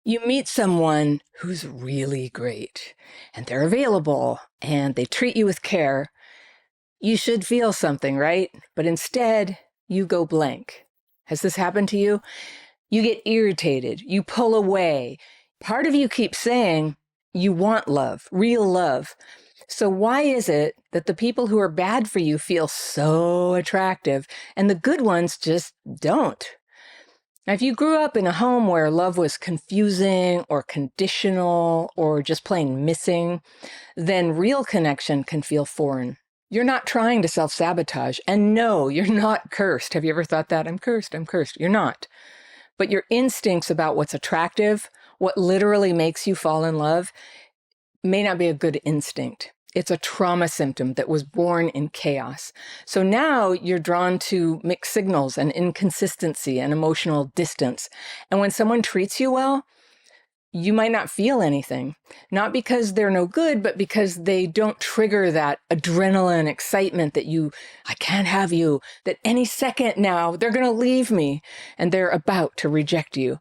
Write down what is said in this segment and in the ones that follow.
You meet someone who's really great and they're available and they treat you with care. You should feel something, right? But instead, you go blank. Has this happened to you? You get irritated, you pull away. Part of you keeps saying you want love, real love. So why is it that the people who are bad for you feel so attractive and the good ones just don't? Now, if you grew up in a home where love was confusing or conditional or just plain missing, then real connection can feel foreign. You're not trying to self-sabotage. And no, you're not cursed. Have you ever thought that? I'm cursed, I'm cursed. You're not. But your instincts about what's attractive, what literally makes you fall in love, may not be a good instinct. It's a trauma symptom that was born in chaos. So now you're drawn to mixed signals and inconsistency and emotional distance. And when someone treats you well, you might not feel anything, not because they're no good, but because they don't trigger that adrenaline excitement that I can't have you, that any second now they're going to leave me and they're about to reject you.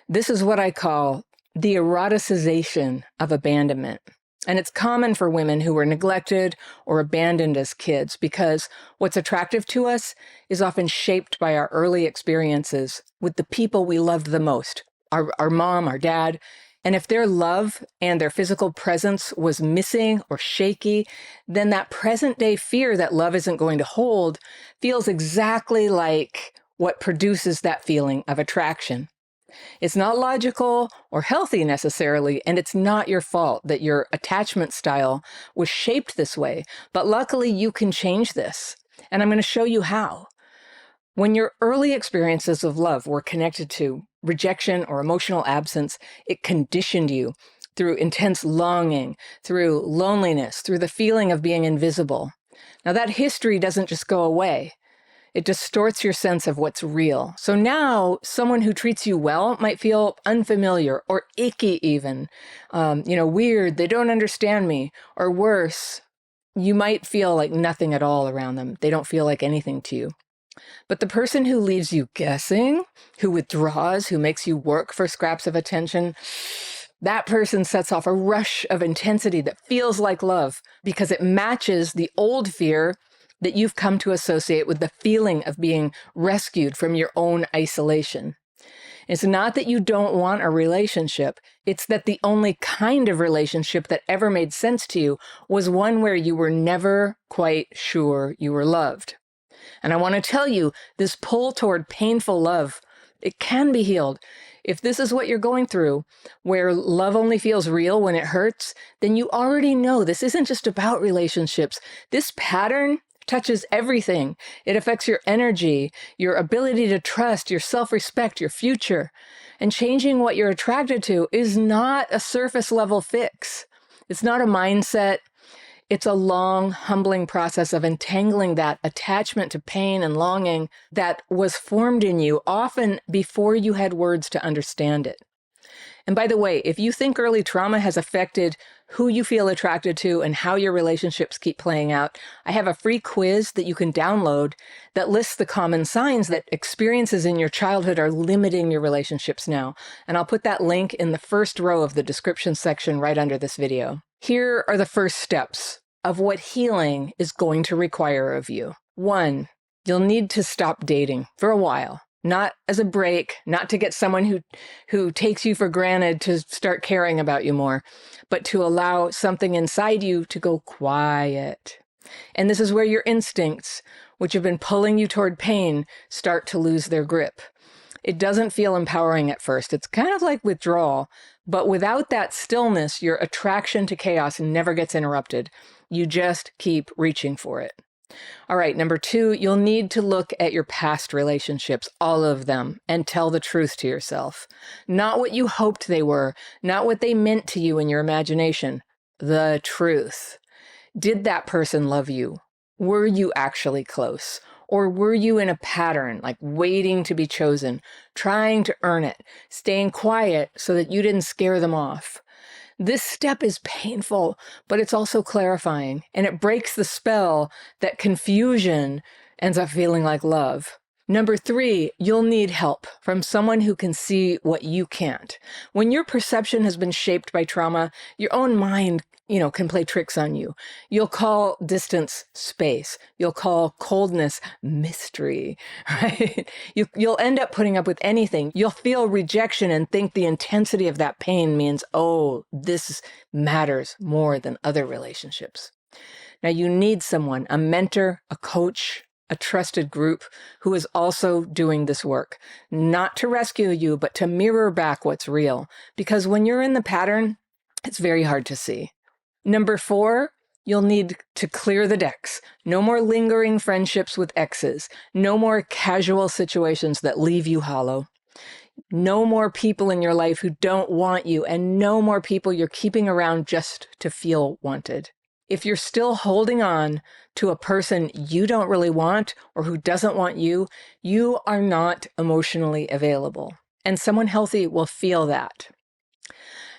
This is what I call the eroticization of abandonment. And it's common for women who were neglected or abandoned as kids because what's attractive to us is often shaped by our early experiences with the people we loved the most, our mom, our dad. And if their love and their physical presence was missing or shaky, then that present day fear that love isn't going to hold feels exactly like what produces that feeling of attraction. It's not logical or healthy necessarily, and it's not your fault that your attachment style was shaped this way. But luckily, you can change this, and I'm going to show you how. When your early experiences of love were connected to rejection or emotional absence, it conditioned you through intense longing, through loneliness, through the feeling of being invisible. Now, that history doesn't just go away. It distorts your sense of what's real. So now someone who treats you well might feel unfamiliar or icky even, weird, they don't understand me, or worse, you might feel like nothing at all around them. They don't feel like anything to you. But the person who leaves you guessing, who withdraws, who makes you work for scraps of attention, that person sets off a rush of intensity that feels like love because it matches the old fear that you've come to associate with the feeling of being rescued from your own isolation. It's not that you don't want a relationship. It's that the only kind of relationship that ever made sense to you was one where you were never quite sure you were loved. And I want to tell you, this pull toward painful love, it can be healed. If this is what you're going through, where love only feels real when it hurts, then you already know this isn't just about relationships. This pattern touches everything. It affects your energy, your ability to trust, your self-respect, your future. And changing what you're attracted to is not a surface level fix. It's not a mindset. It's a long, humbling process of entangling that attachment to pain and longing that was formed in you often before you had words to understand it. And by the way, if you think early trauma has affected who you feel attracted to and how your relationships keep playing out, I have a free quiz that you can download that lists the common signs that experiences in your childhood are limiting your relationships now. And I'll put that link in the first row of the description section right under this video. Here are the first steps of what healing is going to require of you. 1, you'll need to stop dating for a while. Not as a break, not to get someone who takes you for granted to start caring about you more, but to allow something inside you to go quiet. And this is where your instincts, which have been pulling you toward pain, start to lose their grip. It doesn't feel empowering at first. It's kind of like withdrawal, but without that stillness, your attraction to chaos never gets interrupted. You just keep reaching for it. All right, number 2, you'll need to look at your past relationships, all of them, and tell the truth to yourself. Not what you hoped they were, not what they meant to you in your imagination. The truth. Did that person love you? Were you actually close? Or were you in a pattern, like waiting to be chosen, trying to earn it, staying quiet so that you didn't scare them off? This step is painful, but it's also clarifying, and it breaks the spell that confusion ends up feeling like love. Number 3, you'll need help from someone who can see what you can't. When your perception has been shaped by trauma, your own mind, can play tricks on you. You'll call distance space. You'll call coldness mystery, right? You'll end up putting up with anything. You'll feel rejection and think the intensity of that pain means, oh, this matters more than other relationships. Now, you need someone, a mentor, a coach, a trusted group who is also doing this work, not to rescue you, but to mirror back what's real. Because when you're in the pattern, it's very hard to see. Number 4, you'll need to clear the decks. No more lingering friendships with exes. No more casual situations that leave you hollow. No more people in your life who don't want you, and no more people you're keeping around just to feel wanted. If you're still holding on to a person you don't really want or who doesn't want you, you are not emotionally available. And someone healthy will feel that.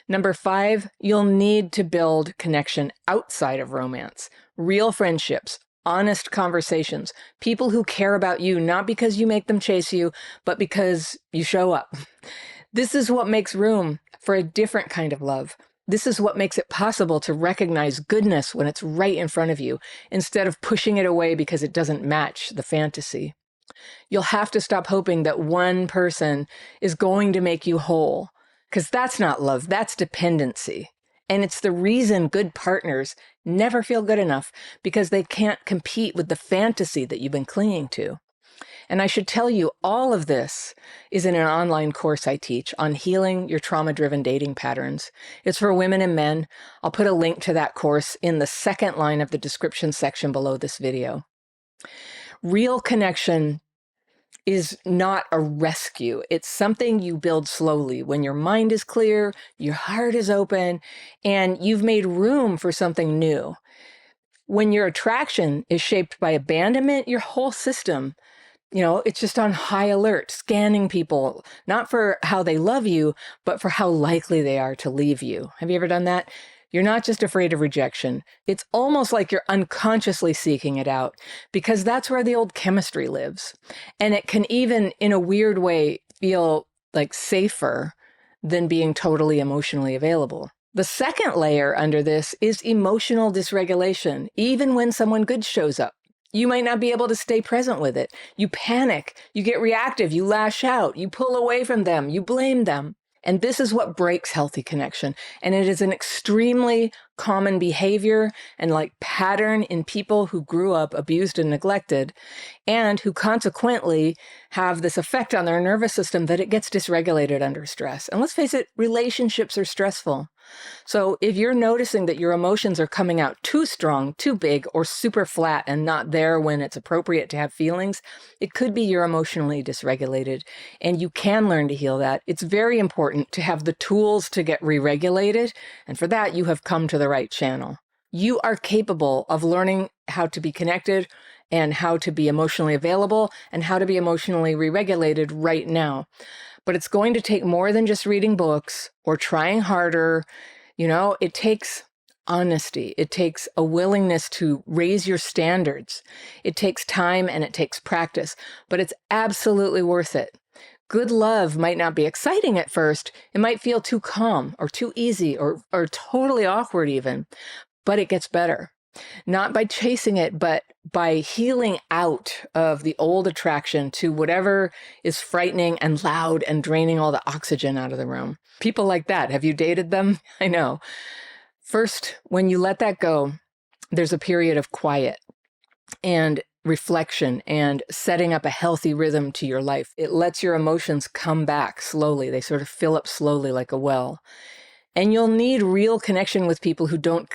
Number 5, you'll need to build connection outside of romance. Real friendships, honest conversations, people who care about you, not because you make them chase you, but because you show up. This is what makes room for a different kind of love. This is what makes it possible to recognize goodness when it's right in front of you, instead of pushing it away because it doesn't match the fantasy. You'll have to stop hoping that one person is going to make you whole, because that's not love, that's dependency. And it's the reason good partners never feel good enough, because they can't compete with the fantasy that you've been clinging to. And I should tell you, all of this is in an online course I teach on healing your trauma-driven dating patterns. It's for women and men. I'll put a link to that course in the second line of the description section below this video. Real connection is not a rescue. It's something you build slowly when your mind is clear, your heart is open, and you've made room for something new. When your attraction is shaped by abandonment, your whole system, it's just on high alert, scanning people, not for how they love you, but for how likely they are to leave you. Have you ever done that? You're not just afraid of rejection. It's almost like you're unconsciously seeking it out, because that's where the old chemistry lives. And it can even, in a weird way, feel like safer than being totally emotionally available. The second layer under this is emotional dysregulation, even when someone good shows up. You might not be able to stay present with it. You panic, you get reactive, you lash out, you pull away from them, you blame them. And this is what breaks healthy connection. And it is an extremely common behavior and pattern in people who grew up abused and neglected, and who consequently have this effect on their nervous system that it gets dysregulated under stress. And let's face it, relationships are stressful. So if you're noticing that your emotions are coming out too strong, too big, or super flat and not there when it's appropriate to have feelings, it could be you're emotionally dysregulated, and you can learn to heal that. It's very important to have the tools to get re-regulated, and for that, you have come to the right channel. You are capable of learning how to be connected and how to be emotionally available and how to be emotionally re-regulated right now. But it's going to take more than just reading books or trying harder. It takes honesty. It takes a willingness to raise your standards. It takes time and it takes practice, but it's absolutely worth it. Good love might not be exciting at first. It might feel too calm or too easy or totally awkward even, but it gets better. Not by chasing it, but by healing out of the old attraction to whatever is frightening and loud and draining all the oxygen out of the room. People like that, have you dated them? I know. First, when you let that go, there's a period of quiet and reflection and setting up a healthy rhythm to your life. It lets your emotions come back slowly. They sort of fill up slowly like a well. And you'll need real connection with people who don't,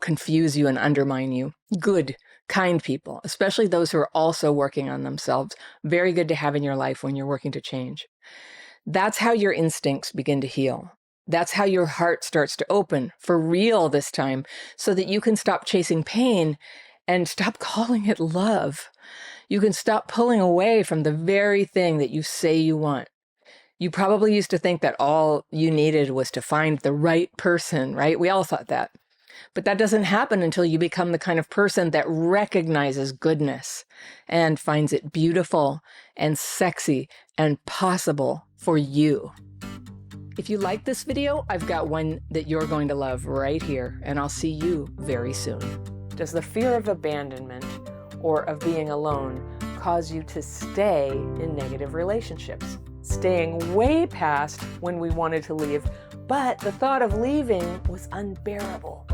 confuse you and undermine you. Good, kind people, especially those who are also working on themselves. Very good to have in your life when you're working to change. That's how your instincts begin to heal. That's how your heart starts to open for real this time, so that you can stop chasing pain and stop calling it love. You can stop pulling away from the very thing that you say you want. You probably used to think that all you needed was to find the right person, right? We all thought that. But that doesn't happen until you become the kind of person that recognizes goodness and finds it beautiful and sexy and possible for you. If you like this video, I've got one that you're going to love right here, and I'll see you very soon. Does the fear of abandonment or of being alone cause you to stay in negative relationships? Staying way past when we wanted to leave, but the thought of leaving was unbearable.